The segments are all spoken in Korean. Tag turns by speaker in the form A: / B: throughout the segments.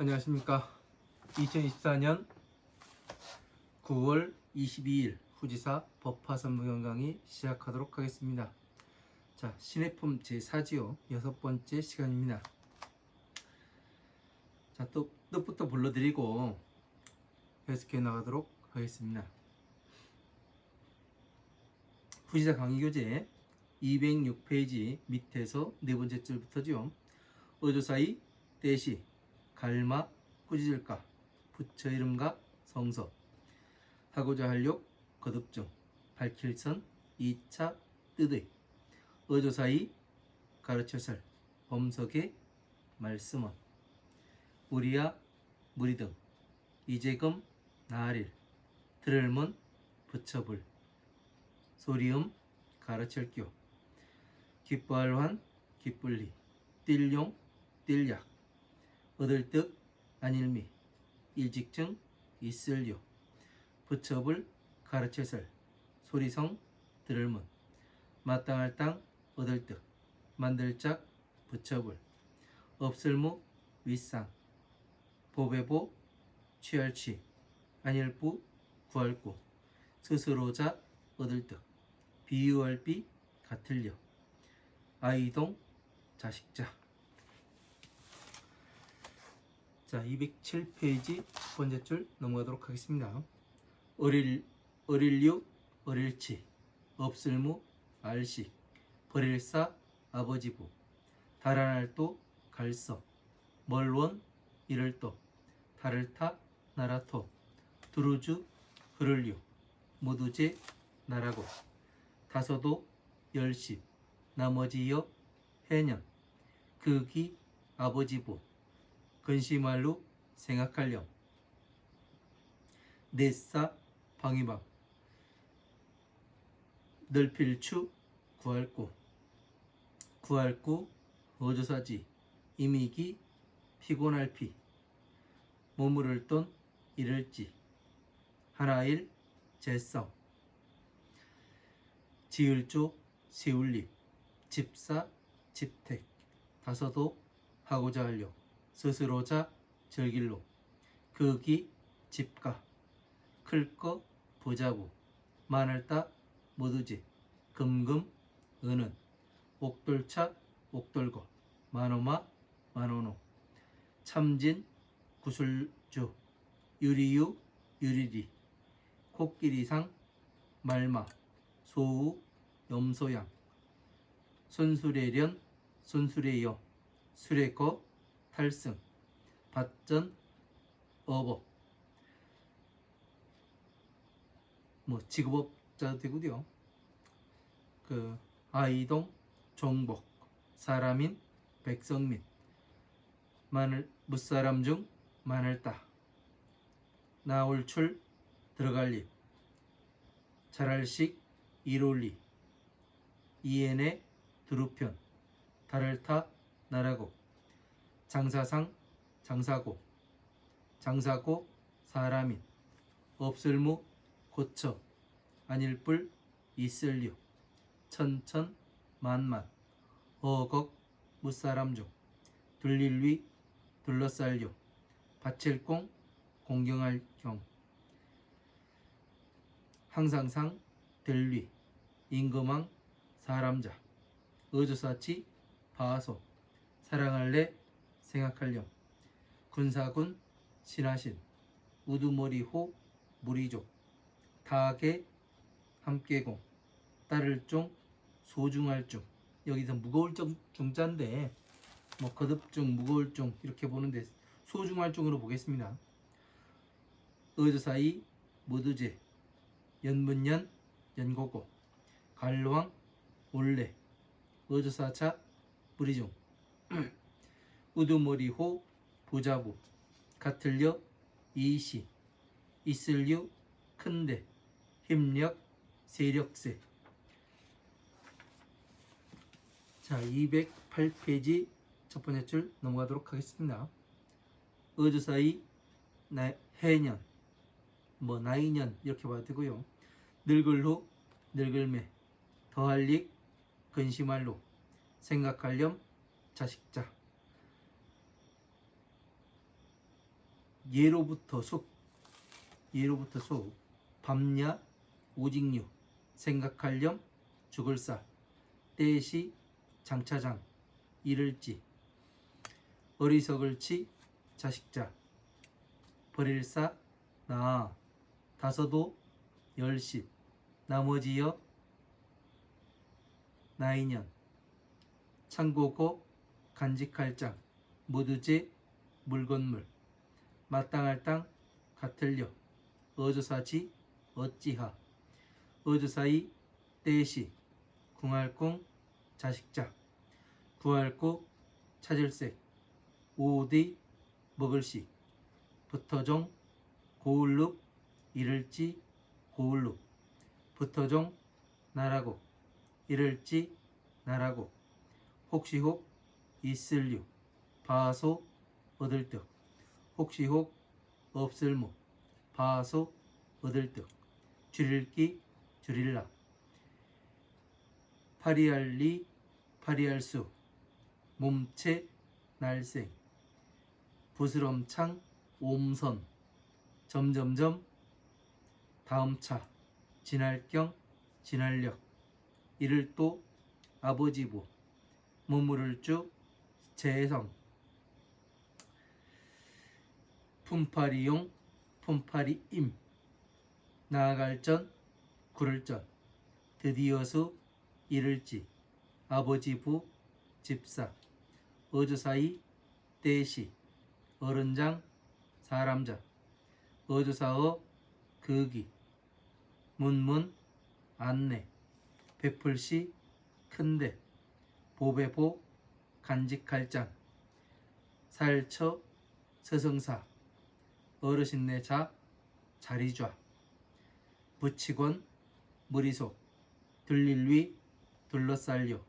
A: 안녕하십니까. 2024년 9월 22일 후지사 법화선무경 강의 시작하도록 하겠습니다. 자, 신해품 제4지요 6번째 시간입니다. 자, 또 뜻부터 불러드리고 해석해 나가도록 하겠습니다. 후지사 강의교재 206페이지 밑에서 네 번째 줄부터죠. 어조사이, 때시, 갈마, 후지절가, 부처 이름과 성서, 하고자 할욕, 거듭중, 밝힐선, 2차, 뜻의, 어조사이, 가르쳐설, 범석의, 말씀원, 우리야, 무리등, 이재금, 나릴, 들을문, 부처불, 소리음, 가르칠교, 기뻐할환, 기뿔리, 띨용, 띨약, 얻을득, 안일미, 일직증, 있을요, 부처불, 가르쳐설, 소리성, 들을문, 마땅할 땅, 얻을득, 만들짝, 부처불, 없을무, 윗상, 보배보, 취할취, 안일부, 구할구, 스스로자, 얻을득, 비유할비, 같을려, 아이동, 자식자. 자, 207페이지 첫 번째 줄 넘어가도록 하겠습니다. 어릴류, 어릴치, 없을무, 알식, 버릴사, 아버지부, 달아날도, 갈서, 멀원, 이를도, 달을타, 나라토, 두루주, 흐를류, 모두제, 나라고, 다서도, 열십, 나머지여, 해년, 극이, 아버지부, 근시말로 생각할렴, 내싸, 방위방, 널필추, 구할구, 구할구, 어조사지, 이미기, 피곤할피, 머무를 돈, 이를지, 하나일, 재성, 지을조, 세울립, 집사, 집택, 다서도, 하고자 하려, 스스로자, 절길로, 극이, 집가, 클거, 부자부, 마늘따, 모두지, 금금, 은은, 옥돌차, 옥돌거, 만오마, 만오노, 참진, 구술주, 유리유, 유리리, 코끼리상, 말마, 소우, 염소양, 손수레련, 손수레여, 수레거, 탈승, 밭전, 어법, 직업업자도 되고요. 아이동, 종복, 사람인, 백성민, 무사람 중, 마늘따, 나올출, 들어갈립, 잘할식, 이롤리, 이엔의, 두루편, 달을타, 나라고, 장사상, 장사고, 장사고, 사람인, 없을무, 고처, 안일불, 있을류, 천천, 만만, 어걱, 무사람 중, 둘릴위, 둘러쌀류, 바칠공, 공경할 경, 항상상, 될위, 임금왕, 사람자, 어조사치, 바소, 사랑할래, 생각할렴, 군사군, 신하신, 우두머리호, 무리족, 타계, 함께공, 따를종, 소중할중. 여기서 무거울 중자인데 거듭중, 무거울중 이렇게 보는데 소중할중으로 보겠습니다. 어조사이, 무두제, 연문년, 연고고, 갈왕, 올레, 어조사차, 무리중, 우두머리호, 부자부, 같을려, 이시, 있을류, 큰대, 힘력, 세력세. 자, 208페이지 첫 번째 줄 넘어가도록 하겠습니다. 어조사이, 해년, 나이년 이렇게 봐도 되고요. 늙을후, 늙을매, 더할릭, 근심할로, 생각할렴, 자식자. 예로부터 속 밤야 오직류 생각할렴 죽을사 때시 장차장 이를지 어리석을치 자식자 버릴사 나 다서도 열십 나머지여 나이년 창고고 간직할 장 모두제 물건물 마땅할 땅 같을려 어조사지 어찌하 어조사이 때시 궁할궁 자식자 구할고 찾을색 오디 먹을식 부터종 고울룩 이를지 고울룩 부터종 나라고 이를지 나라고 혹시혹 있을류 바소 얻을득 혹시혹 없을무 바소 얻을득 줄일기 줄일라 파리할리 파리할수 몸체 날생 부스럼창 옴선 점점점 다음차 진할경 진할력 이를 또 아버지부 머무를 주 재성 품파리용 품파리임 나아갈 전 구를 전 드디어서 이를지 아버지부 집사 어조사이 때시 어른장 사람자 어조사어 극이 문문 안내 베풀시 큰데 보배보 간직할 장 살처 서성사 어르신네 자 자리좌 부치권 무리속 들릴위 둘러쌀려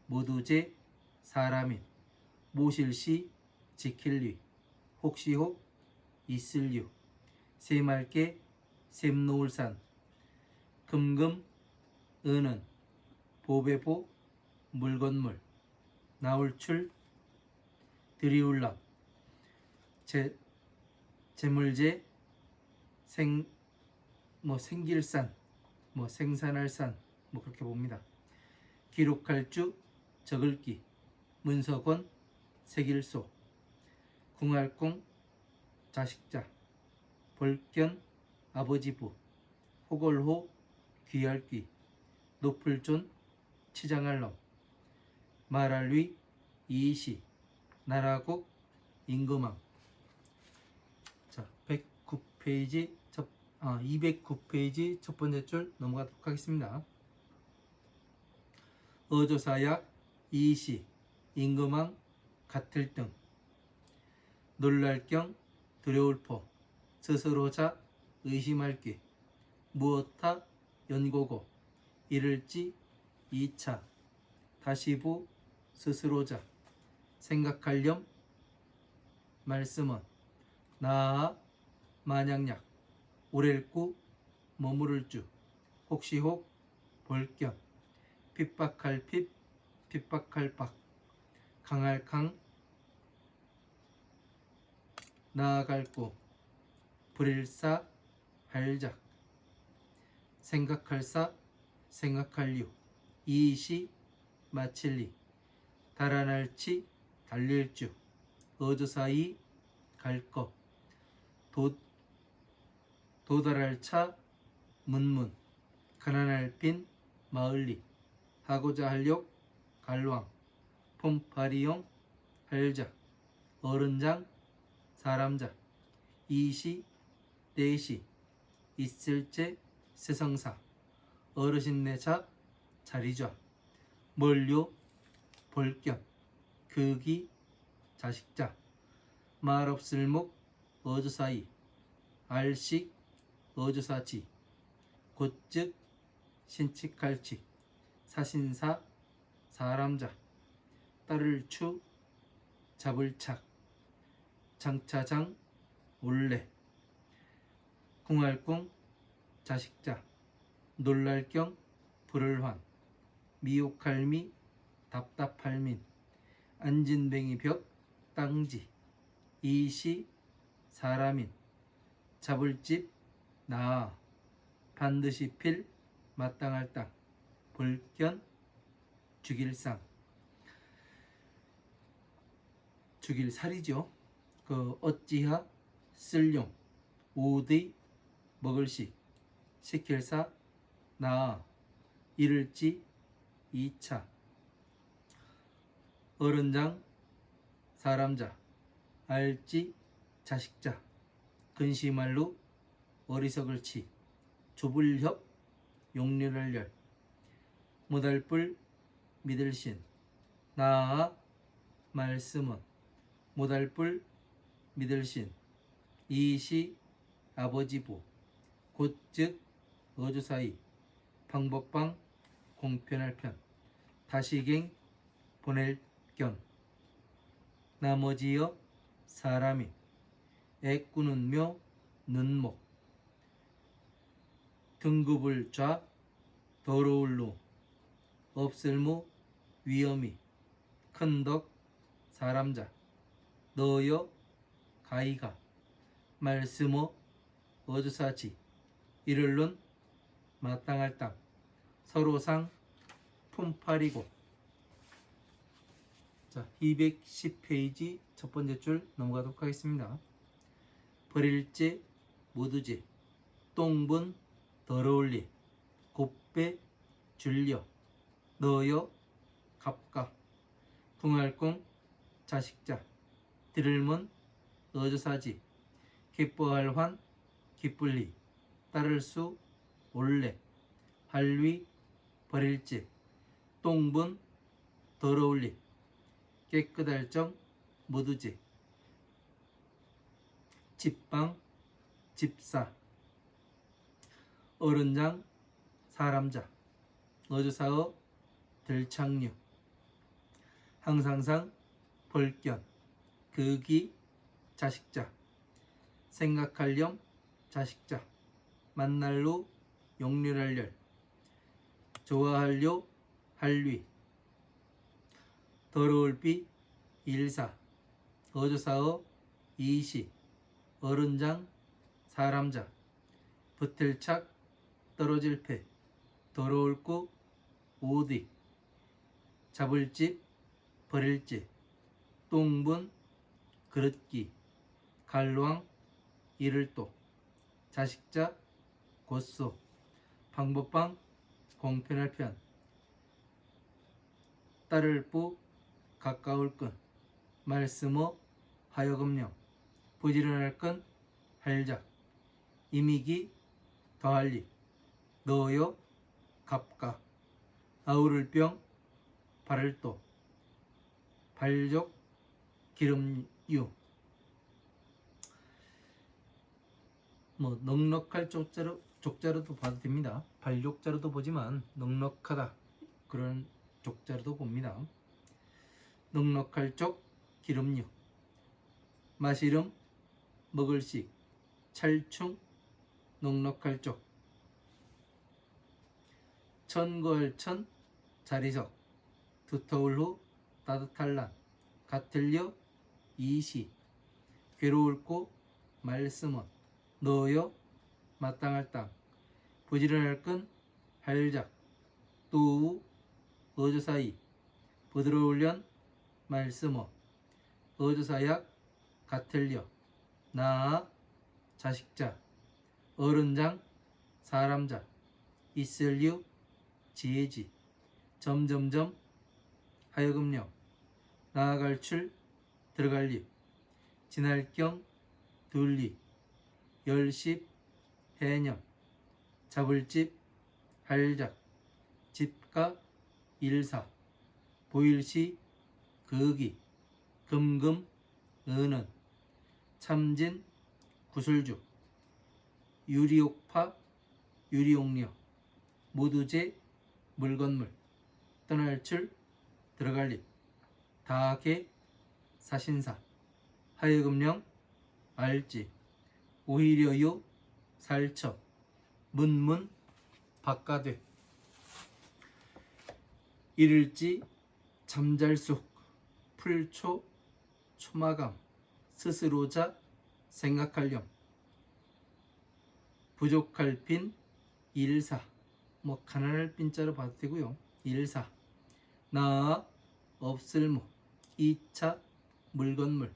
A: 모두제 사람인 모실시 지킬리 혹시혹 있을류 새맑게 샘노을산 금금 은은 보배보 물건물 나올출 드리울락 재물제 생길산 생산할 산 그렇게 봅니다. 기록할 주 적을기 문서권 색일소 궁할궁 자식자 벌견 아버지부 호걸호 귀할귀 높을존 치장할놈 말할위 이시 나라국 임금왕. 자, 109페이지 209페이지 첫 번째 줄 넘어가도록 하겠습니다. 어조사약 이시 임금왕 같을 등 놀랄경 두려울포 스스로자 의심할 기 무엇타 연고고 이를지 2차 다시부 스스로자 생각할렴 말씀은 나아 만약약 오렐구 머무를 주 혹시혹 볼견 핍박할 핍 핍박할 박 강할 강 나아갈 구 불일사 할작 생각할사 생각할류 이시 마칠리 달아날치 달릴주 어조사이 갈것 도달할 차 문문 가난할 빈 마을리 하고자 할욕 갈왕 폼파리용 할작 어른장 사람자 이시 때시 있을제 세성사 어르신네 자 자리좌 멀료 볼견 극이 자식자 말없을 목 어조사이 알식 어조사지 곧즉 신칙할칙 사신사 사람자 딸을 추 잡을 착 장차장 올레 궁할궁 자식자 놀랄경 불을환 미혹할미 답답할민 안진뱅이 벽 땅지 이시 사람인 잡을 집 나아 반드시 필 마땅할 땅 볼견 죽일상 죽일 살이죠. 그 어찌하 쓸용 오의 먹을식 시킬사 나아 이를지 2차 어른장 사람자 알지 자식자 근시말로 어리석을 치 조불협 용률을 열 못알뿔 믿을신 나아 말씀은 못알뿔 믿을신 이시 아버지부 곧즉 어주사이 방법방 공편할 편 다시갱 보낼 견 나머지여 사람이 애꾸는 묘 는목 등급을 좌 더러울로 없을무 위험이 큰덕 사람자 너여 가이가 말씀어 어주사지 이를론 마땅할 땅 서로상 품팔이고. 자, 210페이지 첫 번째 줄 넘어가도록 하겠습니다. 버릴지 모두지 똥분 더러울리 곱배 줄려 너여 갑가 붕알꿈 자식자 들을문 어주사지 기뻐할 환 기쁠리 따를 수 올래 할위 버릴지 똥분 더러울리 깨끗할 정 모두지 집방 집사 어른장 사람자 어주사어 들창류 항상상 벌견 극이 자식자 생각할렴 자식자 만날로 용률할열 좋아할려 할위 더러울비 일사 어주사어 이시 어른장 사람자 붙을착 떨어질 패 더러울구 오디 잡을집 버릴집 똥분 그릇기 갈왕 이를도 자식자 곧소 방법방 공편할 편 따를 뿌 가까울 끈 말씀어 하여금령 부지런할 끈 할작 이미기 더할리 너여 갑가 아우를 병 바를 도 발족 기름유 뭐 넉넉할 족자로도 봐도 됩니다. 발족자로도 보지만 넉넉하다 그런 족자로도 봅니다. 넉넉할 쪽 기름류 마시름 먹을식 찰충 넉넉할 쪽 천거할천 자리석 두터울 후 따뜻할 난 같을려 이시 괴로울 꼬 말씀은 너여 마땅할 땅 부지런할 끈 할작 또 어주사이 부드러울련 말씀어 어주사약 같을려 나아 자식자 어른장 사람자 있을류 지혜지 점점점 하여금령 나아갈 출 들어갈 립 지날 경 둘리 열십 해년 잡을 집 할작 집가 일사 보일시 거기 금금 은은 참진 구슬죽 유리옥파 유리옥녀 모두제 물건물 떠날 줄 들어갈 립 다하게 사신사 하여금령 알지 오히려요 살처 문문 바가되 이를지 잠잘숙 풀초 초마감 스스로자 생각할렴. 부족할 빈 일사. 뭐 가난할 빈자로 봐도 되고요. 일사. 나 없을무. 2차 물건물.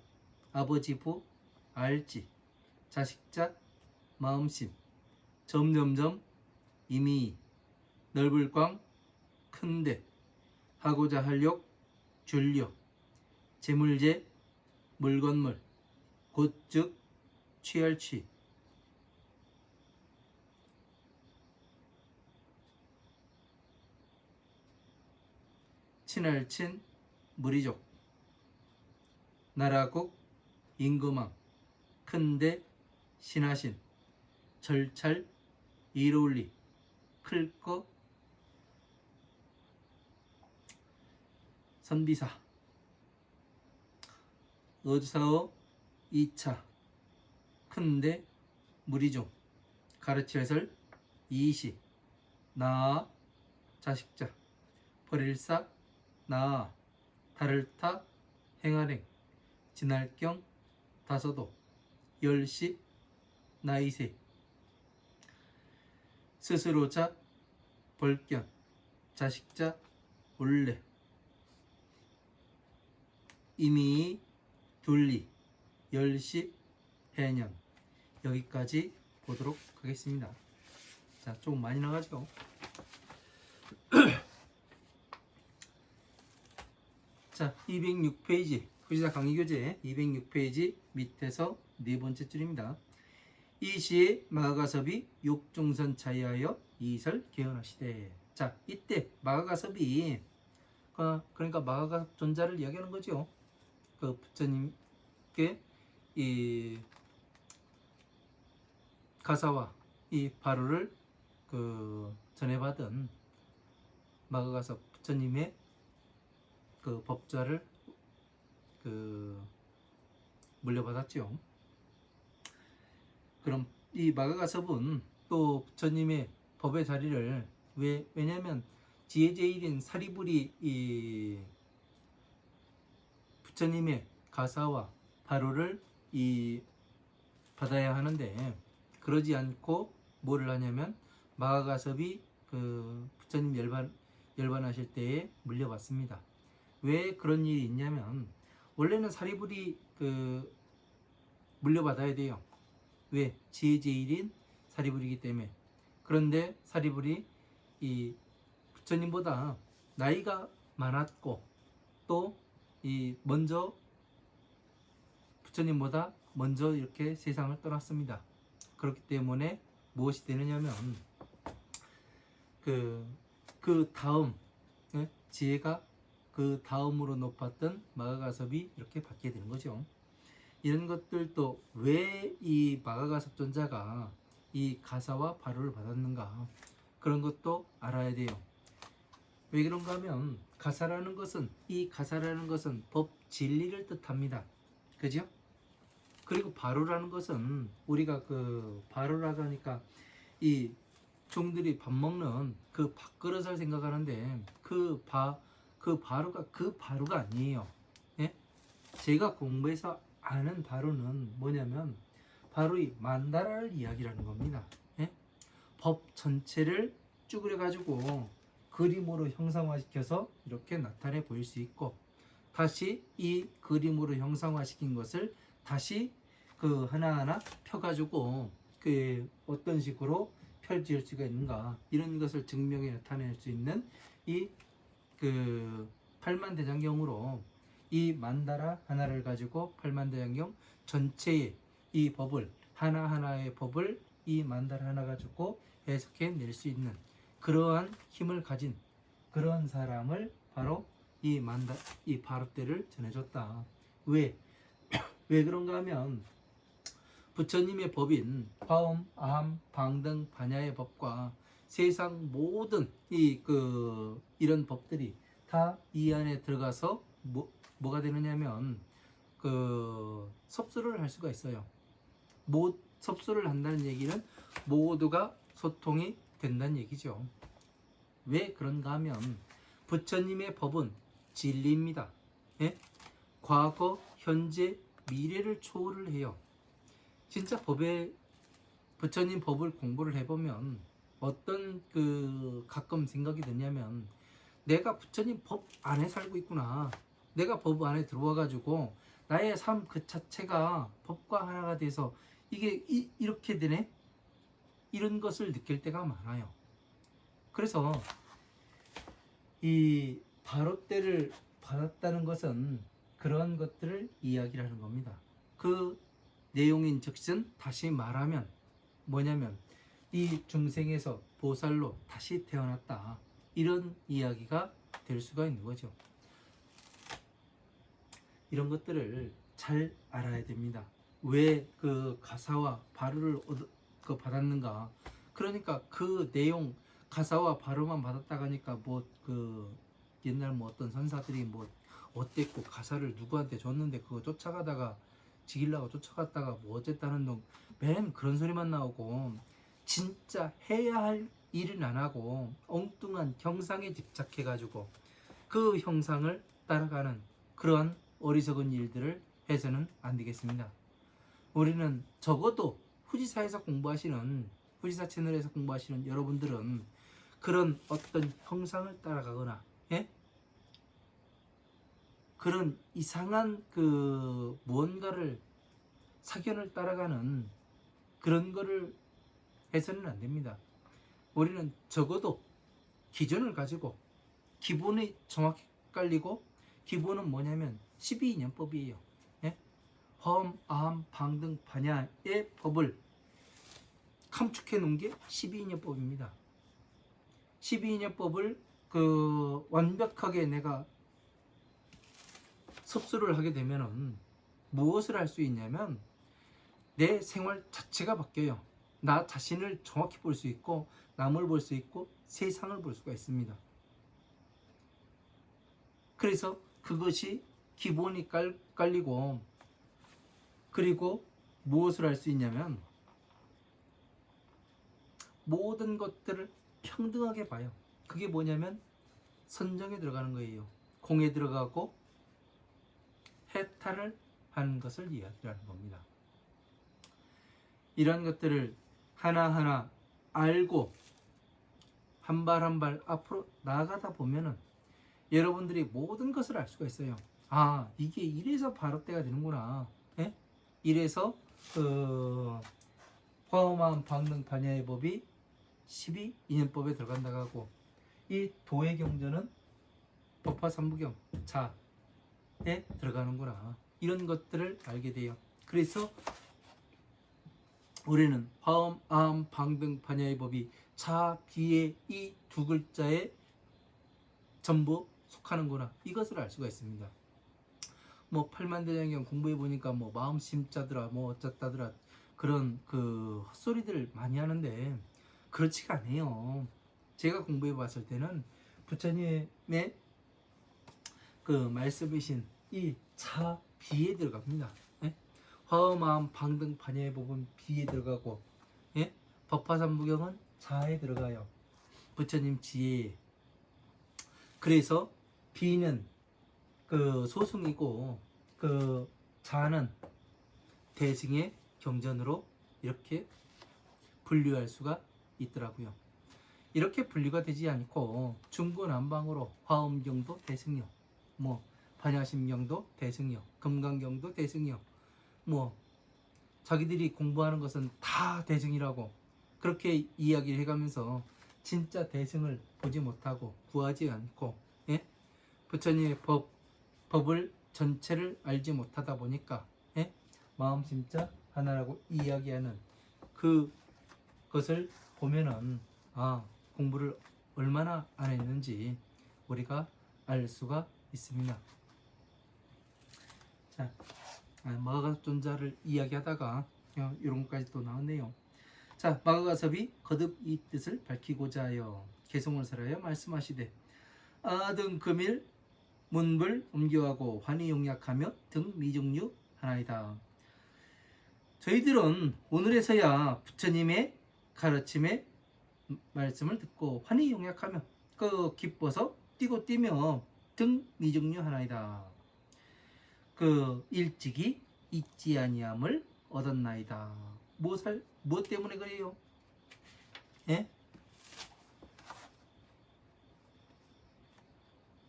A: 아버지 부 알지. 자식자 마음심. 점점점 이미. 넓을 광 큰데. 하고자 할욕 줄려. 재물제 물건물. 곧즉 취할 취. 친할 친 무리족. 나라국 임금왕. 큰데 신하신. 절찰 이로울리. 클거 선비사. 어사어 2차 큰데 무리종. 가르치해설 이시. 나 자식자. 벌일사 나. 달을타 행하랭. 진할경 다서도. 열시 나이세. 스스로자 벌견. 자식자 올레. 이미 둘리. 열시 해년. 여기까지 보도록 하겠습니다. 자, 조금 많이 나가죠. 자, 206페이지 후지사 강의교재 206페이지 밑에서 네 번째 줄입니다. 이 시에 마가가섭이 욕종선 차이하여 이설 개헌하시되. 자, 이때 마가가섭이 그러니까 마가가섭 존자를 이야기하는 거죠. 그 부처님께 이 가사와 이 바로를 그 전해받은 마가가섭 부처님의 그 법좌를 그 물려받았죠. 그럼 이 마가가섭은 또 부처님의 법의 자리를 왜냐면 지혜제일인 사리불이 이 부처님의 가사와 바로를 이 받아야 하는데 그러지 않고 뭐를 하냐면 마가가섭이 그 부처님 열반하실 때에 물려받습니다. 왜 그런 일이 있냐면 원래는 사리불이 그 물려받아야 돼요. 왜? 지혜제일인 사리불이기 때문에. 그런데 사리불이 이 부처님보다 나이가 많았고 또 이 먼저 부처님보다 먼저 이렇게 세상을 떠났습니다. 그렇기 때문에 무엇이 되느냐면 그 다음 지혜가 그 다음으로 높았던 마가가섭이 이렇게 받게 되는 거죠. 이런 것들도 왜 이 마가가섭 존자가 이 가사와 바로를 받았는가 그런 것도 알아야 돼요. 왜 그런가 하면 가사라는 것은 법 진리를 뜻합니다. 그죠? 그리고 바로라는 것은 우리가 그 바로라고 하니까 이 종들이 밥 먹는 그 밥그릇을 생각하는데 그 바로가 아니에요. 예? 제가 공부해서 아는 바로는 뭐냐면 바로 이 만다라를 이야기하는 겁니다. 예? 법 전체를 쭈그려 가지고 그림으로 형상화시켜서 이렇게 나타내 보일 수 있고 다시 이 그림으로 형상화시킨 것을 다시 그 하나하나 펴가지고 그 어떤 식으로 펼칠 수가 있는가 이런 것을 증명해 나타낼 수 있는 이 그 팔만대장경으로 이 만다라 하나를 가지고 팔만대장경 전체의 이 법을 하나하나의 법을 이 만다라 하나 가지고 해석해 낼 수 있는 그러한 힘을 가진 그런 사람을 바로 이 바로떼를 전해줬다. 왜 그런가 하면 부처님의 법인 화엄, 아함, 방등, 반야의 법과 세상 모든 이런 법들이 다 이 안에 들어가서 뭐가 되느냐면 그 섭수를 할 수가 있어요. 섭수를 한다는 얘기는 모두가 소통이 된다는 얘기죠. 왜 그런가 하면 부처님의 법은 진리입니다. 예? 과거, 현재, 미래를 초월을 해요. 진짜 법에 부처님 법을 공부를 해보면 어떤 그 가끔 생각이 드냐면 내가 부처님 법 안에 살고 있구나. 내가 법 안에 들어와 가지고 나의 삶 그 자체가 법과 하나가 돼서 이게 이렇게 되네? 이런 것을 느낄 때가 많아요. 그래서 이 바로떼를 받았다는 것은 그런 것들을 이야기를 하는 겁니다. 그 내용인 즉슨 다시 말하면 뭐냐면 이 중생에서 보살로 다시 태어났다. 이런 이야기가 될 수가 있는 거죠. 이런 것들을 잘 알아야 됩니다. 왜 그 가사와 바루를 받았는가? 그러니까 그 내용 가사와 바루만 받았다가 하니까 뭐 그 옛날 뭐 어떤 선사들이 뭐 어땠고 가사를 누구한테 줬는데 그거 쫓아가다가 지키려고 쫓아갔다가 뭐 어쨌다는 놈 맨 그런 소리만 나오고 진짜 해야 할 일은 안 하고 엉뚱한 형상에 집착해가지고 그 형상을 따라가는 그런 어리석은 일들을 해서는 안 되겠습니다. 우리는 적어도 후지사에서 공부하시는 후지사 채널에서 공부하시는 여러분들은 그런 어떤 형상을 따라가거나 예? 그런 이상한 그 무언가를 사견을 따라가는 그런 거를 해서는 안 됩니다. 우리는 적어도 기준을 가지고 기본이 정확히 깔리고 기본은 뭐냐면 12인연법이에요. 예? 화엄, 아함, 방등, 반야의 법을 감축해 놓은 게 12인연법입니다. 12인연법을 그 완벽하게 내가 섭수를 하게 되면은 무엇을 할 수 있냐면 내 생활 자체가 바뀌어요. 나 자신을 정확히 볼 수 있고 남을 볼 수 있고 세상을 볼 수가 있습니다. 그래서 그것이 기본이 깔리고 그리고 무엇을 할 수 있냐면 모든 것들을 평등하게 봐요. 그게 뭐냐면 선정에 들어가는 거예요. 공에 들어가고 해탈을 하는 것을 이야기하는 겁니다. 이런 것들을 하나하나 알고 한 발 한 발 앞으로 나아가다 보면은 여러분들이 모든 것을 알 수가 있어요. 아, 이게 이래서 바로떼가 되는구나. 예? 이래서 화엄한 방능 반야의 법이 12인연법에 들어간다고 하고 이 도해경전은 법화삼부경 자에 들어가는구나. 이런 것들을 알게 돼요. 그래서 우리는 화엄, 아함, 방등, 반야의 법이 자, 비의 이 두 글자에 전부 속하는구나. 이것을 알 수가 있습니다. 뭐 팔만대장경 공부해 보니까 뭐 마음 심자더라, 뭐 어쩌다더라 그런 그 헛소리들 많이 하는데 그렇지가 않아요. 제가 공부해 봤을 때는 부처님의 그 말씀이신 이 자, 비에 들어갑니다. 예? 화엄, 방등, 반야의 법은 비에 들어가고 예? 법화삼부경은 자에 들어가요. 부처님 지혜에. 그래서 비는 그 소승이고 그 자는 대승의 경전으로 이렇게 분류할 수가 있더라고요. 이렇게 분류가 되지 않고 중구난방으로 화엄경도 대승이요, 뭐 반야심경도 대승이요, 금강경도 대승이요, 뭐 자기들이 공부하는 것은 다 대승이라고 그렇게 이야기를 해가면서 진짜 대승을 보지 못하고 구하지 않고 예? 부처님의 법을 전체를 알지 못하다 보니까 예? 마음 심자 하나라고 이야기하는 그것을 보면은 아, 공부를 얼마나 안 했는지 우리가 알 수가 있습니다. 자, 마가가존자를 이야기하다가 이런 것까지 또 나왔네요. 자, 마가가섭이 거듭 이 뜻을 밝히고자 하여 개성을 설하여 말씀하시되 아등 금일 문불 음교하고 환희 용약하며 등 미중류 하나이다. 저희들은 오늘에서야 부처님의 가르침의 말씀을 듣고 환희 용약하며 그 기뻐서 뛰고 뛰며 등 미중류 하나이다. 그 일찍이 잊지 아니함을 얻었나이다. 무엇 때문에 그래요? 예?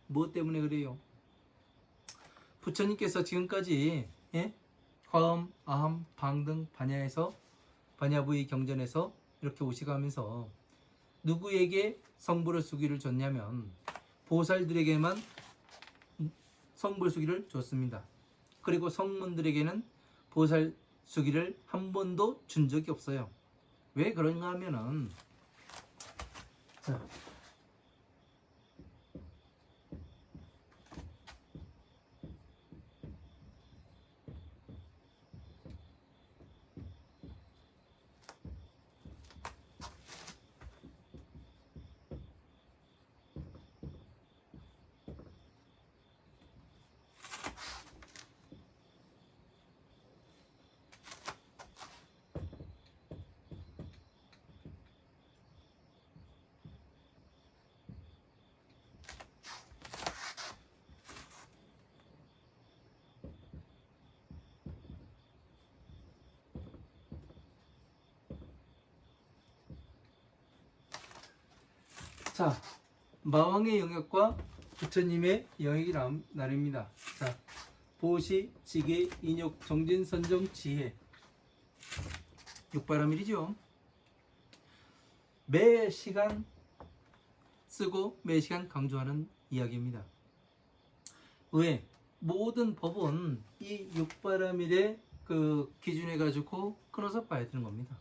A: 무엇 때문에 그래요? 부처님께서 지금까지 예? 화엄, 아함, 방 등 반야부의 경전에서 이렇게 오시가면서 누구에게 성불을 수기를 줬냐면 보살들에게만 성불 수기를 줬습니다. 그리고 성문들에게는 보살 수기를 한 번도 준 적이 없어요. 왜 그런가 하면은 자, 자, 마왕의 영역과 부처님의 영역이 나뉩니다. 자, 보시, 지계, 인욕, 정진, 선정, 지혜. 육바라밀이죠. 매 시간 쓰고 매 시간 강조하는 이야기입니다. 왜? 모든 법은 이 육바라밀의 그 기준해 가지고 끊어서 봐야 되는 겁니다.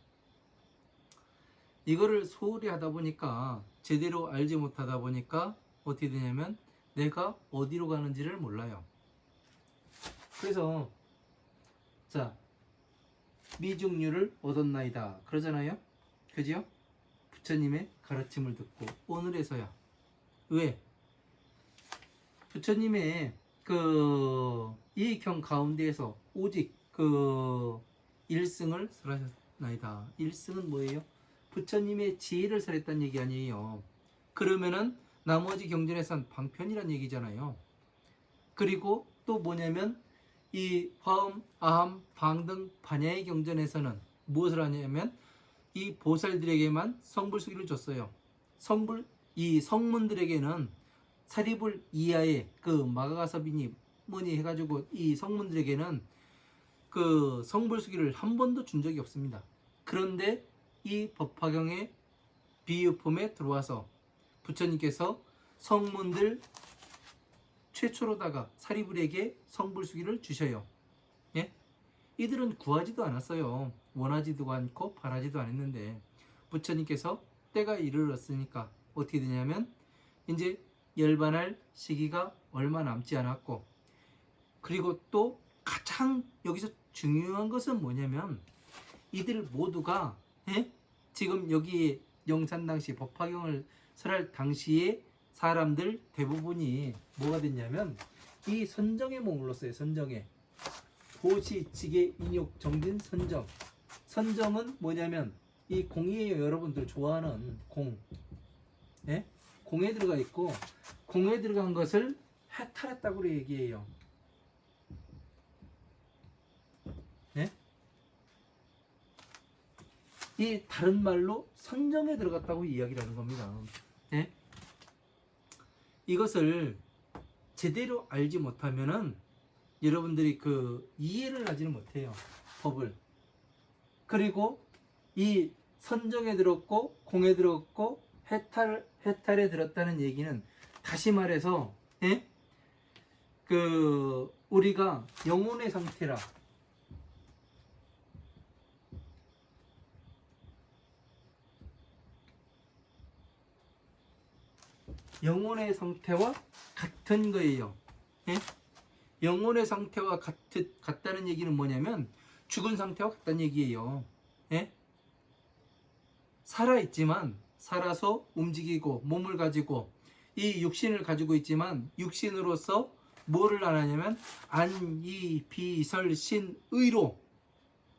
A: 이거를 소홀히 하다 보니까 제대로 알지 못하다 보니까 어떻게 되냐면 내가 어디로 가는지를 몰라요. 그래서 자, 미중류를 얻었나이다 그러잖아요. 그죠? 부처님의 가르침을 듣고 오늘에서야. 왜? 부처님의 이 경 가운데에서 오직 일승을 설하셨나이다. 일승은 뭐예요? 부처님의 지혜를 설했다는 얘기 아니에요. 그러면은 나머지 경전에선 방편이란 얘기잖아요. 그리고 또 뭐냐면 이 화엄, 아함, 방 등 반야의 경전에서는 무엇을 하냐면 이 보살들에게만 성불수기를 줬어요. 이 성문들에게는 사리불 이하의 마가가섭이니 뭐니 해가지고 이 성문들에게는 성불수기를 한 번도 준 적이 없습니다. 그런데 이 법화경의 비유품에 들어와서 부처님께서 성문들 최초로다가 사리불에게 성불수기를 주셔요. 예? 이들은 구하지도 않았어요. 원하지도 않고 바라지도 않았는데 부처님께서 때가 이르렀으니까 어떻게 되냐면 이제 열반할 시기가 얼마 남지 않았고, 그리고 또 가장 여기서 중요한 것은 뭐냐면 이들 모두가 지금 여기 영산 당시 법화경을 설할 당시에 사람들 대부분이 뭐가 됐냐면 이 선정에 머물렀어요. 선정에. 보시, 지계, 인욕, 정진, 선정. 선정은 뭐냐면 이 공이에요. 여러분들 좋아하는 공. 예? 공에 들어가 있고, 공에 들어간 것을 해탈했다고 얘기해요. 예? 이 다른 말로 선정에 들어갔다고 이야기를 하는 겁니다. 예? 이것을 제대로 알지 못하면은 여러분들이 이해를 하지는 못해요. 법을. 그리고 이 선정에 들었고 공에 들었고 해탈에 들었다는 얘기는 다시 말해서 예? 우리가 영혼의 상태라. 영혼의 상태와 같은 거예요. 예? 영혼의 상태와 같다는 얘기는 뭐냐면 죽은 상태와 같다는 얘기예요. 예? 살아있지만 살아서 움직이고 몸을 가지고 이 육신을 가지고 있지만 육신으로서 뭐를 안 하냐면 안, 이, 비, 설, 신, 의로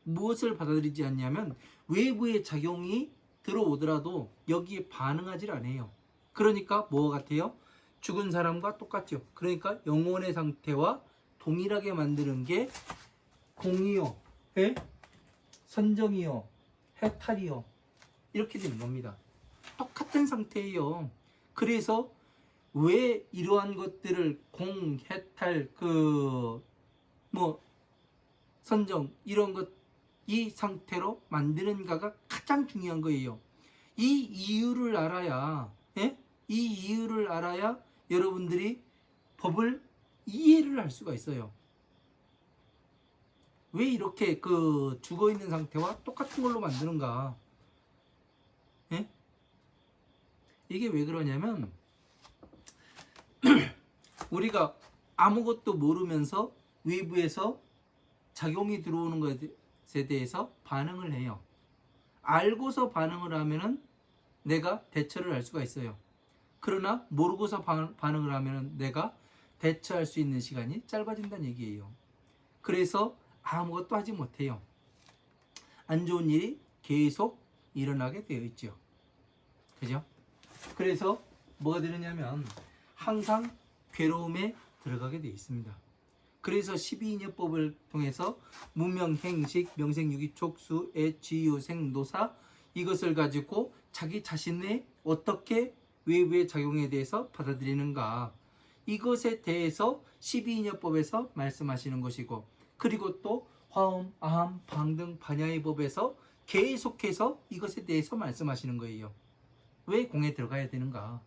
A: 무엇을 받아들이지 않냐면 외부의 작용이 들어오더라도 여기에 반응하지 않아요. 그러니까 뭐가 같아요? 죽은 사람과 똑같죠. 그러니까 영혼의 상태와 동일하게 만드는 게 공이요. 예? 선정이요, 해탈이요. 이렇게 되는 겁니다. 똑같은 상태예요. 그래서 왜 이러한 것들을 공, 해탈, 선정 이런 것 이 상태로 만드는가가 가장 중요한 거예요. 이 이유를 알아야, 예? 이 이유를 알아야 여러분들이 법을 이해를 할 수가 있어요. 왜 이렇게 죽어 있는 상태와 똑같은 걸로 만드는가? 예? 이게 왜 그러냐면 우리가 아무것도 모르면서 외부에서 작용이 들어오는 것에 대해서 반응을 해요. 알고서 반응을 하면은 내가 대처를 할 수가 있어요. 그러나 모르고서 반응을 하면은 내가 대처할 수 있는 시간이 짧아진다는 얘기예요. 그래서 아무것도 하지 못해요. 안 좋은 일이 계속 일어나게 되어 있죠. 그죠? 그래서 뭐가 되느냐면 항상 괴로움에 들어가게 되어 있습니다. 그래서 12인여법을 통해서 문명, 행식, 명생, 유기, 촉수, 애, 지유, 생, 노사 이것을 가지고 자기 자신의 어떻게 외부의 작용에 대해서 받아들이는가 이것에 대해서 12인여법에서 말씀하시는 것이고 그리고 또 화엄, 아함, 방등, 반야의 법에서 계속해서 이것에 대해서 말씀하시는 거예요. 왜 공에 들어가야 되는가?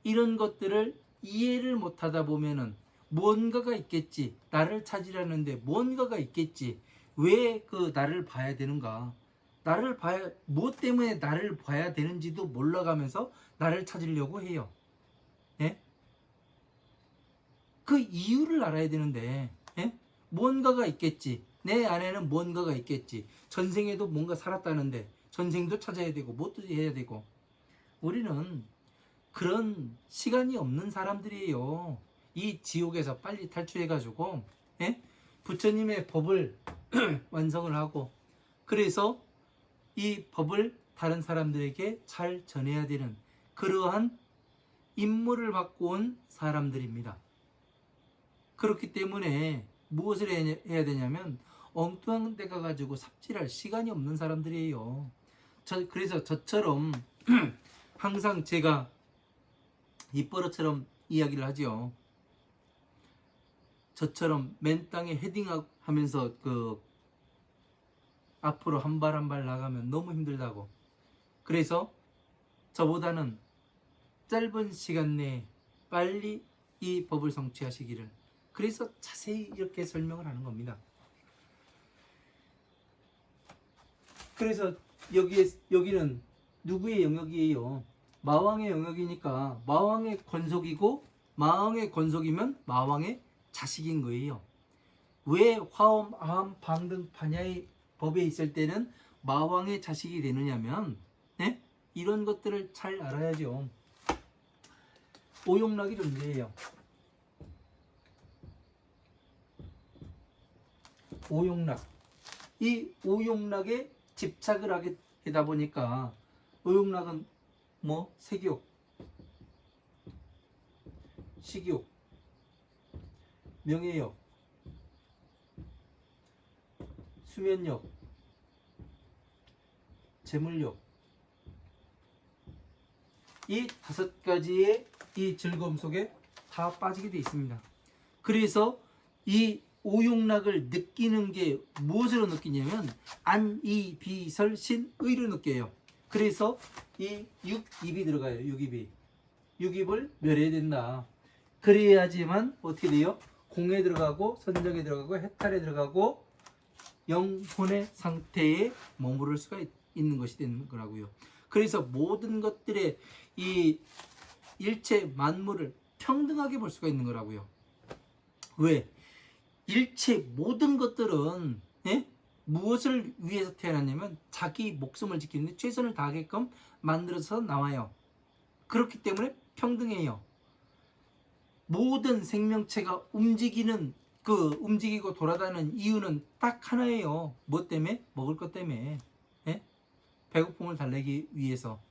A: 이런 것들을 이해를 못하다 보면은 뭔가가 있겠지. 나를 찾으려는데 뭔가가 있겠지. 왜 나를 봐야 되는가? 나를 봐야, 뭐 때문에 나를 봐야 되는지도 몰라가면서 나를 찾으려고 해요. 예? 그 이유를 알아야 되는데, 예? 뭔가가 있겠지. 내 안에는 뭔가가 있겠지. 전생에도 뭔가 살았다는데, 전생도 찾아야 되고, 뭣도 해야 되고. 우리는 그런 시간이 없는 사람들이에요. 이 지옥에서 빨리 탈출해가지고 예? 부처님의 법을 완성을 하고 그래서 이 법을 다른 사람들에게 잘 전해야 되는 그러한 임무를 받고 온 사람들입니다. 그렇기 때문에 무엇을 해야 되냐면 엉뚱한 데 가가지고 삽질할 시간이 없는 사람들이에요. 그래서 저처럼 항상 제가 입버릇처럼 이야기를 하죠. 저처럼 맨 땅에 헤딩하면서 앞으로 한 발 한 발 나가면 너무 힘들다고. 그래서 저보다는 짧은 시간 내에 빨리 이 법을 성취하시기를. 그래서 자세히 이렇게 설명을 하는 겁니다. 그래서 여기는 누구의 영역이에요? 마왕의 영역이니까 마왕의 권속이고 마왕의 권속이면 마왕의 자식인 거예요. 왜 화엄, 아함, 방등, 반야의 법에 있을 때는 마왕의 자식이 되느냐면 네? 이런 것들을 잘 알아야죠. 오용락이 존재해요. 오용락. 이 오용락에 집착을 하게 되다 보니까 오용락은 색욕, 식욕, 명예욕, 수면욕, 재물욕 이 5가지의 이 즐거움 속에 다 빠지게 되어 있습니다. 그래서 이 오용락을 느끼는 게 무엇으로 느끼냐면 안, 이, 비, 설, 신, 의로 느껴요. 그래서 이 6입이 들어가요. 6입을 멸해야 된다. 그래야지만 어떻게 돼요? 공에 들어가고 선정에 들어가고 해탈에 들어가고 영혼의 상태에 머무를 수가 있는 것이 되는 거라고요. 그래서 모든 것들의 이 일체 만물을 평등하게 볼 수가 있는 거라고요. 왜? 일체 모든 것들은 무엇을 위해서 태어났냐면 자기 목숨을 지키는데 최선을 다하게끔 만들어서 나와요. 그렇기 때문에 평등해요. 모든 생명체가 움직이고 돌아다니는 이유는 딱 하나예요. 뭐 때문에? 먹을 것 때문에. 배고픔을 달래기 위해서.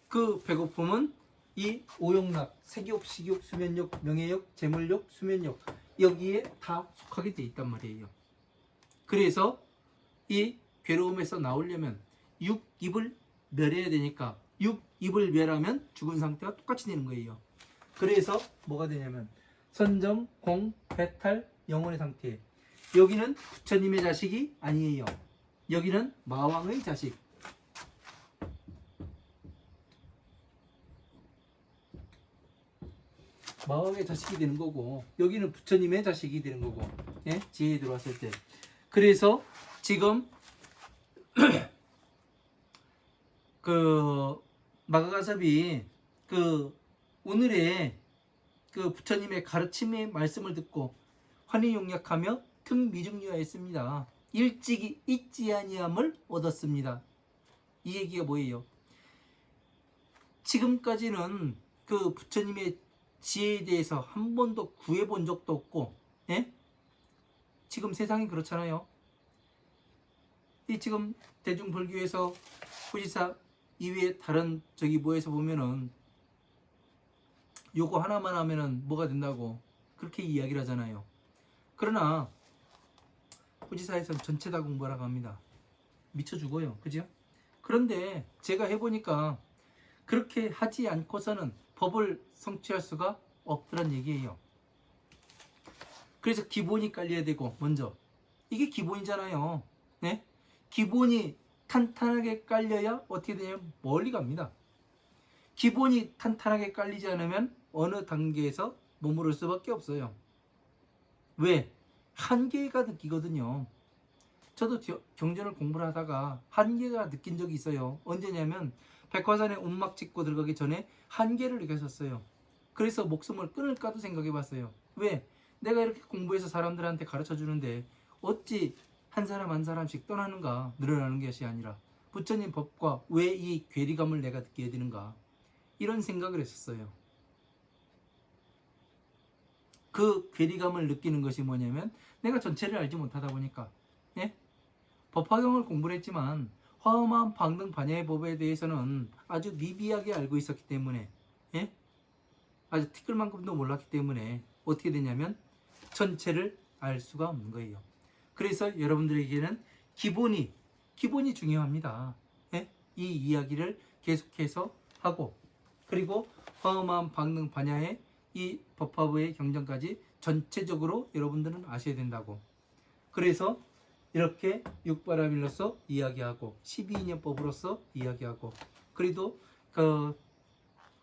A: 그 배고픔은 이 오용락, 색욕, 식욕, 수면욕, 명예욕, 재물욕, 수면욕 여기에 다 속하게 돼 있단 말이에요. 그래서 이 괴로움에서 나오려면 육입을 멸해야 되니까 육입을 멸하면 죽은 상태가 똑같이 되는 거예요. 그래서 뭐가 되냐면 선정, 공, 배탈, 영혼의 상태. 여기는 부처님의 자식이 아니에요. 여기는 마왕의 자식. 마왕의 자식이 되는 거고, 여기는 부처님의 자식이 되는 거고, 예? 지혜에 들어왔을 때. 그래서 지금 그 마가가섭이 그 오늘의 그 부처님의 가르침의 말씀을 듣고 환희용약하며 등미중류하였습니다. 일찍이 잊지 아니함을 얻었습니다. 이 얘기가 뭐예요? 지금까지는 그 부처님의 지혜에 대해서 한 번도 구해본 적도 없고, 예? 지금 세상이 그렇잖아요. 이 지금 대중불교에서 후지사 이외에 다른 저기 뭐에서 보면은 요거 하나만 하면은 뭐가 된다고 그렇게 이야기를 하잖아요. 그러나 후지사에서는 전체 다 공부하라고 합니다. 미쳐 죽어요. 그죠? 그런데 제가 해보니까 그렇게 하지 않고서는 법을 성취할 수가 없더란 얘기예요. 그래서 기본이 깔려야 되고, 먼저 이게 기본이잖아요. 네? 기본이 탄탄하게 깔려야 어떻게 되냐면 멀리 갑니다. 기본이 탄탄하게 깔리지 않으면 어느 단계에서 머무를 수밖에 없어요. 왜? 한계가 느끼거든요. 저도 경전을 공부를 하다가 한계가 느낀 적이 있어요. 언제냐면 백화산에 움막 찍고 들어가기 전에 한계를 느꼈었어요. 그래서 목숨을 끊을까도 생각해 봤어요. 왜? 내가 이렇게 공부해서 사람들한테 가르쳐 주는데 어찌 한 사람 한 사람씩 떠나는가, 늘어나는 것이 아니라 부처님 법과 왜 이 괴리감을 내가 느끼게 되는가, 이런 생각을 했었어요. 그 괴리감을 느끼는 것이 뭐냐면 내가 전체를 알지 못하다 보니까, 예? 법화경을 공부를 했지만 화엄한 방등 반야의 법에 대해서는 아주 미비하게 알고 있었기 때문에, 예? 아주 티끌만큼도 몰랐기 때문에 어떻게 되냐면 전체를 알 수가 없는 거예요. 그래서 여러분들에게는 기본이 중요합니다. 예? 이 이야기를 계속해서 하고, 그리고 화엄한 방능 반야의 이 법화부의 경전까지 전체적으로 여러분들은 아셔야 된다고. 그래서 이렇게 육바라밀로서 이야기하고 12인연법으로서 이야기하고, 그래도 그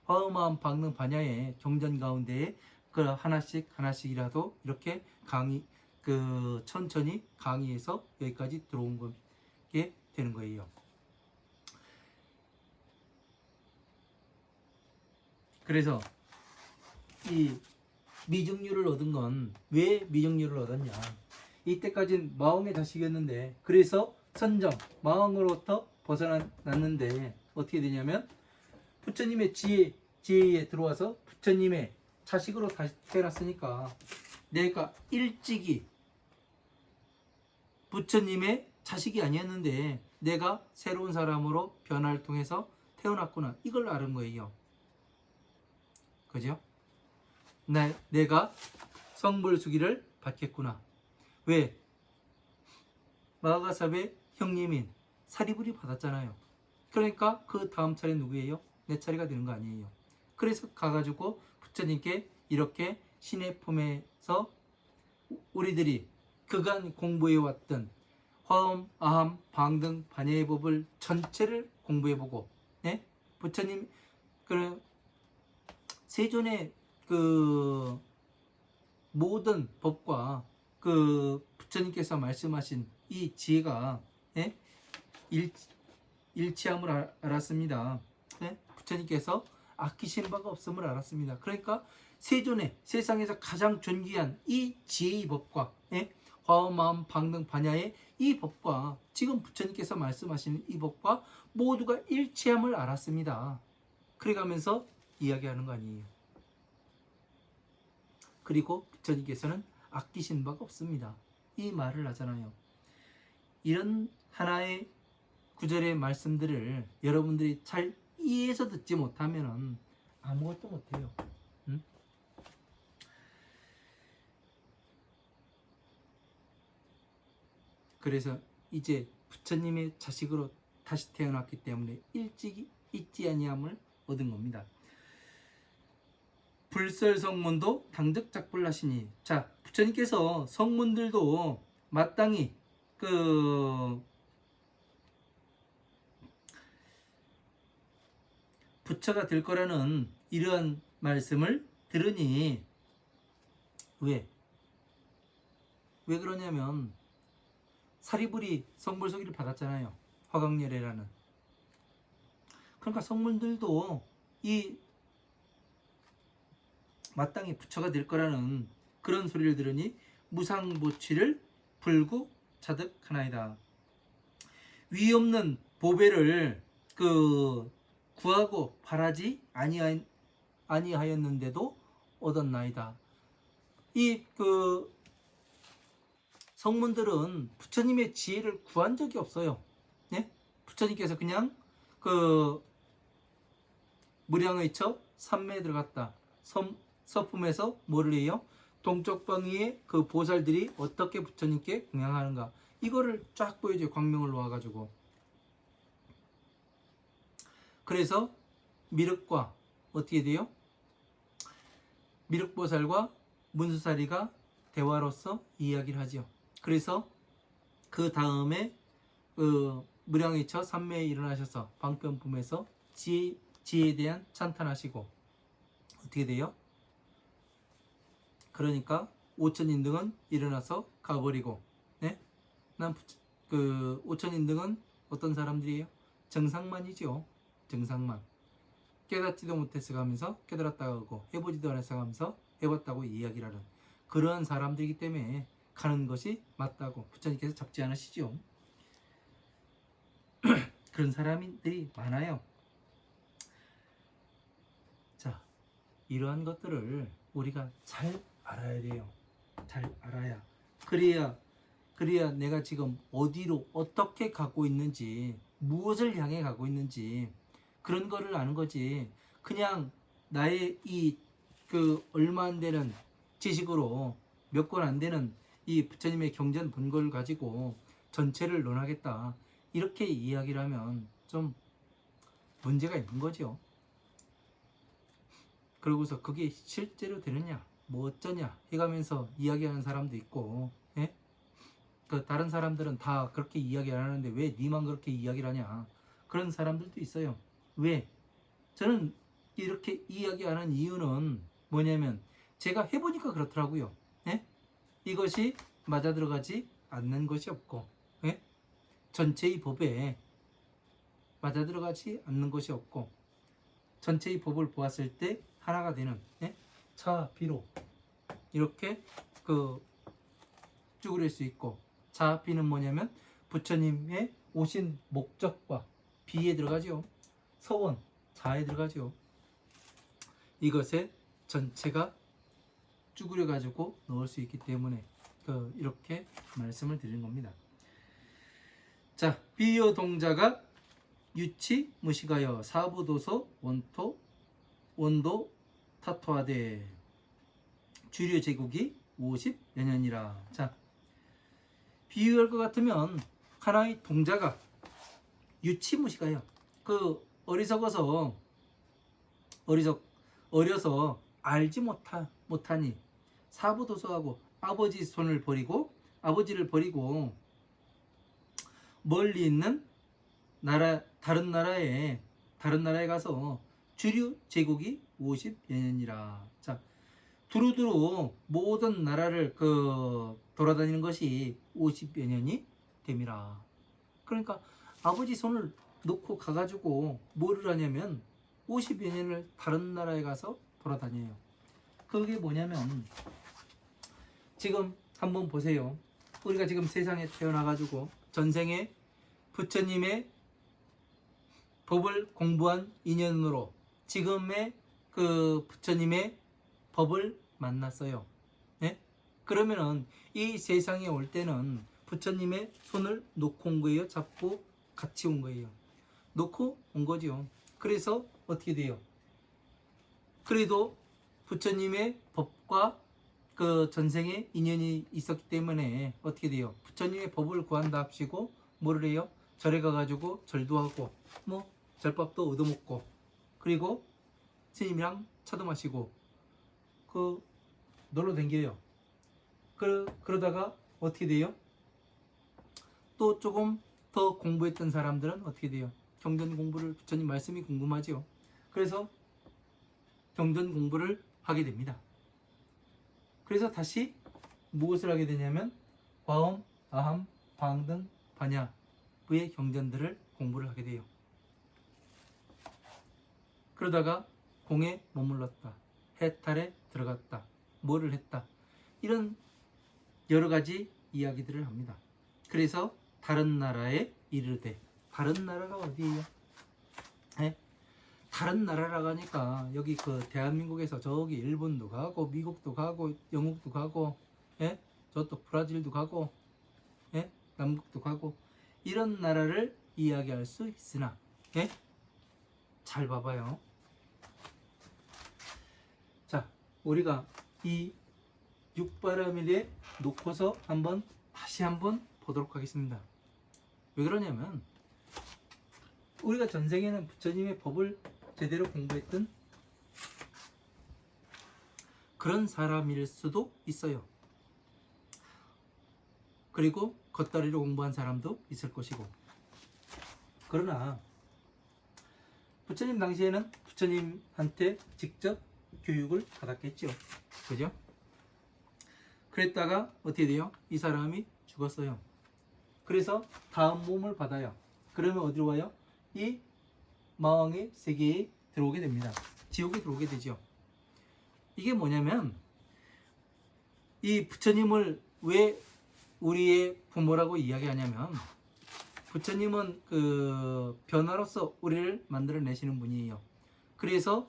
A: 화엄한 방능 반야의 경전 가운데에 그 하나씩이라도 이렇게 강의 그 천천히 강의해서 여기까지 들어온 게 되는 거예요. 그래서 이 미증류를 얻은 건 왜 미증류를 얻었냐? 이때까지는 마왕의 자식이었는데, 그래서 선정 마왕으로부터 벗어났는데 어떻게 되냐면 부처님의 지혜에 들어와서 부처님의 자식으로 다시 태어났으니까 내가 일찍이 부처님의 자식이 아니었는데 내가 새로운 사람으로 변화를 통해서 태어났구나, 이걸 아는 거예요. 그죠? 내가 성불수기를 받겠구나. 왜? 마가섭의 형님인 사리불이 받았잖아요. 그러니까 그 다음 차례 누구예요? 내 차례가 되는 거 아니에요. 그래서 가가지고 부처님께 이렇게 신의 품에서 우리들이 그간 공부해왔던 화엄, 아함, 방등, 반야의 법을 전체를 공부해보고, 네? 부처님 그 세존의 그 모든 법과 그 부처님께서 말씀하신 이 지혜가, 예? 일치함을 알았습니다. 예? 부처님께서 아끼신 바가 없음을 알았습니다. 그러니까 세존의 세상에서 가장 존귀한 이 지혜의 법과, 예? 화엄, 방등, 반야의 이 법과 지금 부처님께서 말씀하시는 이 법과 모두가 일치함을 알았습니다. 그래가면서 이야기하는 거 아니에요. 그리고 부처님께서는 아끼신 바가 없습니다, 이 말을 하잖아요. 이런 하나의 구절의 말씀들을 여러분들이 잘 이해해서 듣지 못하면 아무것도 못해요. 응? 그래서 이제 부처님의 자식으로 다시 태어났기 때문에 일찍이 잊지 아니함을 얻은 겁니다. 불설성문도 당적작불나시니. 자, 부처님께서 성문들도 마땅히 부처가 될 거라는 이러한 말씀을 들으니 왜 그러냐면 사리불이 성불소기를 받았잖아요. 화강열애라는. 그러니까 성문들도 이 마땅히 부처가 될 거라는 그런 소리를 들으니 무상보취를 불구 자득하나이다. 위 없는 보배를 구하고 바라지 아니하였는데도 얻었나이다. 이 성문들은 부처님의 지혜를 구한 적이 없어요. 네? 부처님께서 그냥 무량의 처 삼매에 들어갔다. 서품에서 뭐를 해요? 동쪽 방위의 그 보살들이 어떻게 부처님께 공양하는가, 이거를 쫙 보여줘요. 광명을 놓아가지고. 그래서 미륵과 어떻게 돼요? 미륵보살과 문수사리가 대화로서 이야기를 하죠. 그래서 그 다음에 무량의 처 삼매에 일어나셔서 방편품에서 지혜에 대한 찬탄하시고 어떻게 돼요? 그러니까 오천인등은 일어나서 가버리고, 네? 오천인등은 어떤 사람들이에요? 정상만이죠. 정상만. 깨닫지도 못해서 가면서 깨달았다고 하고, 해보지도 않아서 가면서 해봤다고 이야기를 하는 그러한 사람들이기 때문에 가는 것이 맞다고 부처님께서 잡지 않으시죠. 그런 사람들이 많아요. 자, 이러한 것들을 우리가 잘 알아야 돼요. 잘 알아야. 그래야 내가 지금 어디로 어떻게 가고 있는지, 무엇을 향해 가고 있는지 그런 거를 아는 거지. 그냥 나의 이 얼마 안 되는 지식으로 몇 권 안 되는 이 부처님의 경전 본거를 가지고 전체를 논하겠다, 이렇게 이야기를 하면 좀 문제가 있는 거죠. 그러고서 그게 실제로 되느냐, 뭐 어쩌냐 해가면서 이야기하는 사람도 있고, 예? 다른 사람들은 다 그렇게 이야기 안 하는데 왜 니만 그렇게 이야기를 하냐, 그런 사람들도 있어요. 왜? 저는 이렇게 이야기하는 이유는 뭐냐면 제가 해보니까 그렇더라고요. 예? 이것이 맞아 들어가지 않는 것이 없고, 예? 전체의 법에 맞아 들어가지 않는 것이 없고, 전체의 법을 보았을 때 하나가 되는, 예? 차, 비로 이렇게 쭈그릴 수 있고, 자, 비는 뭐냐면 부처님의 오신 목적과 비에 들어가죠. 서원, 자에 들어가죠. 이것에 전체가 쭈그려 가지고 넣을 수 있기 때문에 이렇게 말씀을 드리는 겁니다. 자, 비여 동자가 유치 무시가여 사부도서 원도 타토하되 주류 제국이 50여 년이라. 자, 비유할 것 같으면 하나의 동자가 유치무시가요. 어려서 알지 못하니 사부도서하고 아버지를 버리고 멀리 있는 다른 나라에 가서 주류 제국이 50여 년이라. 자, 두루두루 모든 나라를 돌아다니는 것이 50여 년이 됨이라. 그러니까 아버지 손을 놓고 가가지고 뭐를 하냐면 50여 년을 다른 나라에 가서 돌아다녀요. 그게 뭐냐면 지금 한번 보세요. 우리가 지금 세상에 태어나가지고 전생에 부처님의 법을 공부한 인연으로 지금의 부처님의 법을 만났어요. 네? 그러면은 이 세상에 올 때는 부처님의 손을 놓고 온 거예요? 잡고 같이 온 거예요? 놓고 온 거죠. 그래서 어떻게 돼요? 그래도 부처님의 법과 전생에 인연이 있었기 때문에 어떻게 돼요? 부처님의 법을 구한다 합시고 뭐를 해요? 절에 가가지고 절도 하고 뭐 절밥도 얻어먹고 그리고 스님이랑 차도 마시고 그 놀러 댕겨요. 그러다가 어떻게 돼요? 또 조금 더 공부했던 사람들은 어떻게 돼요? 경전 공부를 부처님 말씀이 궁금하죠. 그래서 경전 공부를 하게 됩니다. 그래서 다시 무엇을 하게 되냐면 화엄, 아함, 방등, 반야의 경전들을 공부를 하게 돼요. 그러다가 공에 머물렀다. 해탈에 들어갔다. 뭐를 했다. 이런 여러 가지 이야기들을 합니다. 그래서 다른 나라에 이르되, 다른 나라가 어디예요? 네? 다른 나라라고 하니까 여기 그 대한민국에서 저기 일본도 가고 미국도 가고 영국도 가고 예? 저또 브라질도 가고 예? 남극도 가고 이런 나라를 이야기할 수 있으나 예? 잘 봐봐요. 자, 우리가 이 육바라밀에 놓고서 다시 한번 보도록 하겠습니다. 왜 그러냐면 우리가 전생에는 부처님의 법을 제대로 공부했던 그런 사람일 수도 있어요. 그리고 겉다리로 공부한 사람도 있을 것이고. 그러나 부처님 당시에는 부처님한테 직접 교육을 받았겠죠. 그죠? 그랬다가 어떻게 돼요? 이 사람이 죽었어요. 그래서 다음 몸을 받아요. 그러면 어디로 와요? 이 마왕의 세계에 들어오게 됩니다. 지옥에 들어오게 되죠. 이게 뭐냐면 이 부처님을 왜 우리의 부모라고 이야기하냐면 부처님은 그 변화로서 우리를 만들어내시는 분이에요. 그래서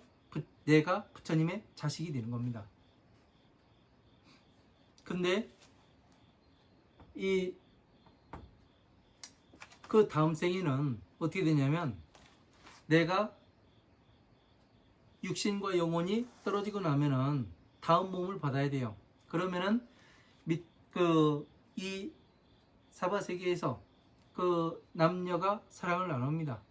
A: 내가 부처님의 자식이 되는 겁니다. 근데 그 다음 생에는 어떻게 되냐면 내가 육신과 영혼이 떨어지고 나면은 다음 몸을 받아야 돼요. 그러면은 이 사바 세계에서 그 남녀가 사랑을 나눕니다.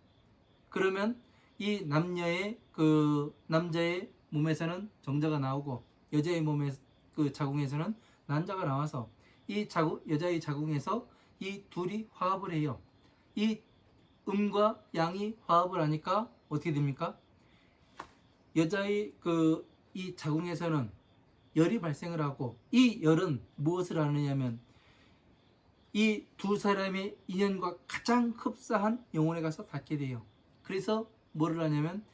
A: 그러면 이 남녀의 그 남자의 몸에서는 정자가 나오고 여자의 몸에 그 자궁에서는 난자가 나와서 이 여자의 자궁에서 이 둘이 화합을 해요. 이 음과 양이 화합을 하니까 어떻게 됩니까? 여자의 이 자궁에서는 열이 발생을 하고 이 열은 무엇을 하느냐면 이 두 사람의 인연과 가장 흡사한 영혼에 가서 닿게 돼요. 그래서 뭐를 하냐면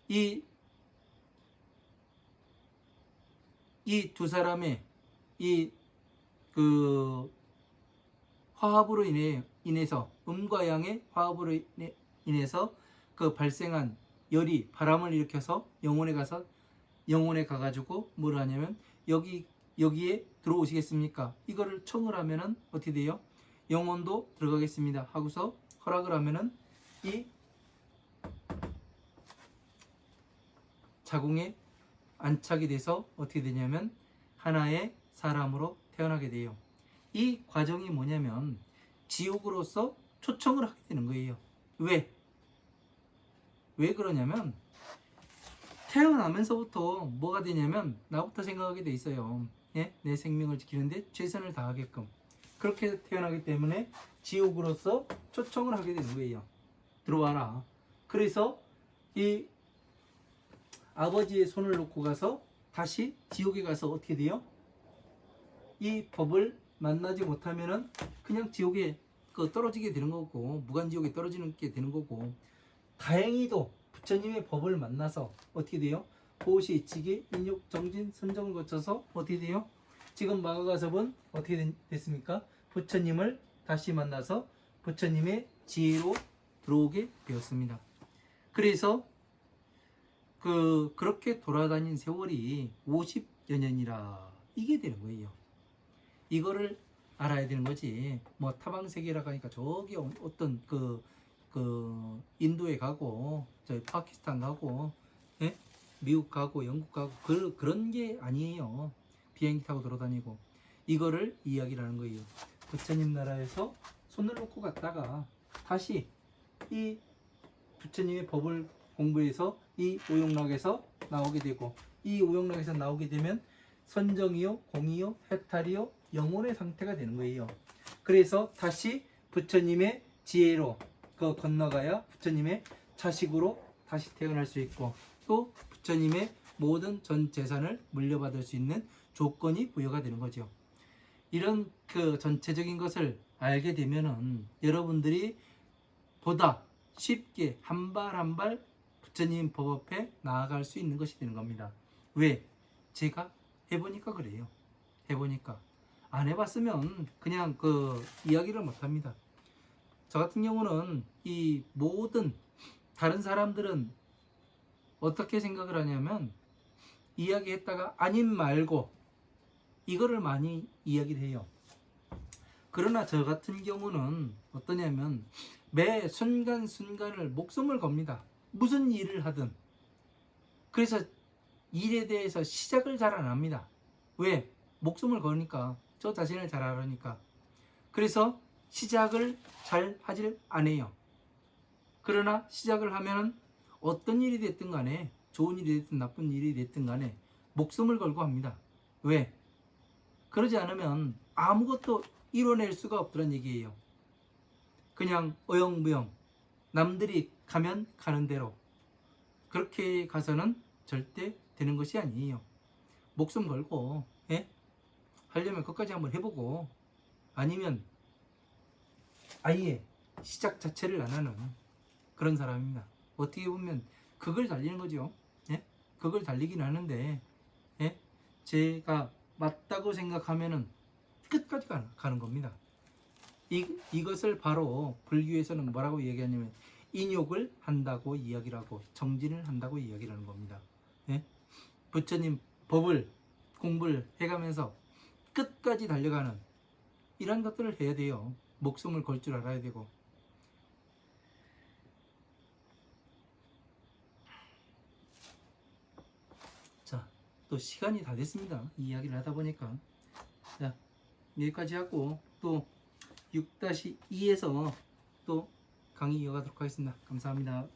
A: 이 두 사람의 화합으로 인해서 음과 양의 화합으로 인해서 그 발생한 열이 바람을 일으켜서 영혼에 가가지고 뭘 하냐면 여기에 들어오시겠습니까? 이거를 청을 하면은 어떻게 돼요? 영혼도 들어가겠습니다 하고서 허락을 하면은 이 자궁에 안착이 돼서 어떻게 되냐면 하나의 사람으로 태어나게 돼요. 이 과정이 뭐냐면 지옥으로서 초청을 하게 되는 거예요. 왜 그러냐면 태어나면서부터 뭐가 되냐면 나부터 생각하게 돼 있어요. 예? 내 생명을 지키는데 최선을 다하게끔 그렇게 태어나기 때문에 지옥으로서 초청을 하게 되는 거예요. 들어와라. 그래서 이 아버지의 손을 놓고 가서 다시 지옥에 가서 어떻게 돼요? 이 법을 만나지 못하면은 그냥 지옥에 떨어지게 되는 거고 무간지옥에 떨어지는 게 되는 거고 다행히도 부처님의 법을 만나서 어떻게 돼요? 보시, 이치기, 인욕, 정진, 선정을 거쳐서 어떻게 돼요? 지금 마가가섭은 어떻게 됐습니까? 부처님을 다시 만나서 부처님의 지혜로 들어오게 되었습니다. 그래서 그렇게 돌아다닌 세월이 50여 년이라 이게 되는 거예요. 이거를 알아야 되는 거지. 뭐 타방세계라고 하니까 저기 어떤 인도에 가고 저 파키스탄 가고 예? 미국 가고 영국 가고 그런 게 아니에요. 비행기 타고 돌아다니고 이거를 이야기를 하는 거예요. 부처님 나라에서 손을 놓고 갔다가 다시 이 부처님의 법을 공부해서 이 오용락에서 나오게 되고, 이 오용락에서 나오게 되면 선정이요, 공이요, 해탈이요, 영혼의 상태가 되는 거예요. 그래서 다시 부처님의 지혜로 건너가야 부처님의 자식으로 다시 태어날 수 있고, 또 부처님의 모든 전 재산을 물려받을 수 있는 조건이 부여가 되는 거죠. 이런 전체적인 것을 알게 되면은 여러분들이 보다 쉽게 한 발 한 발 부처님 법 앞에 나아갈 수 있는 것이 되는 겁니다. 왜? 제가 해보니까 그래요. 해보니까. 안 해봤으면 그냥 이야기를 못합니다. 저 같은 경우는 이 모든 다른 사람들은 어떻게 생각을 하냐면, 이야기했다가 아님 말고 이거를 많이 이야기를 해요. 그러나 저 같은 경우는 어떠냐면, 매 순간순간을 목숨을 겁니다. 무슨 일을 하든. 그래서 일에 대해서 시작을 잘 안 합니다. 왜? 목숨을 거니까. 저 자신을 잘 알으니까. 그래서 시작을 잘 하질 않아요. 그러나 시작을 하면 어떤 일이 됐든 간에, 좋은 일이 됐든 나쁜 일이 됐든 간에 목숨을 걸고 합니다. 왜? 그러지 않으면 아무것도 이뤄낼 수가 없더란 얘기예요. 그냥 어영부영 남들이 가면 가는 대로 그렇게 가서는 절대 되는 것이 아니에요. 목숨 걸고 하려면 끝까지 한번 해보고, 아니면 아예 시작 자체를 안 하는 그런 사람입니다. 어떻게 보면 그걸 달리는 거죠. 그걸 달리긴 하는데, 제가 맞다고 생각하면은 끝까지 가는 겁니다. 이것을 바로 불교에서는 뭐라고 얘기하냐면, 인욕을 한다고 이야기를 하고 정진을 한다고 이야기를 하는 겁니다. 부처님 법을 공부를 해가면서 끝까지 달려가는 이런 것들을 해야 돼요. 목숨을 걸 줄 알아야 되고. 자, 또 시간이 다 됐습니다. 이 이야기를 하다 보니까. 자, 여기까지 하고 또 6-2에서 또 강의 이어가도록 하겠습니다. 감사합니다.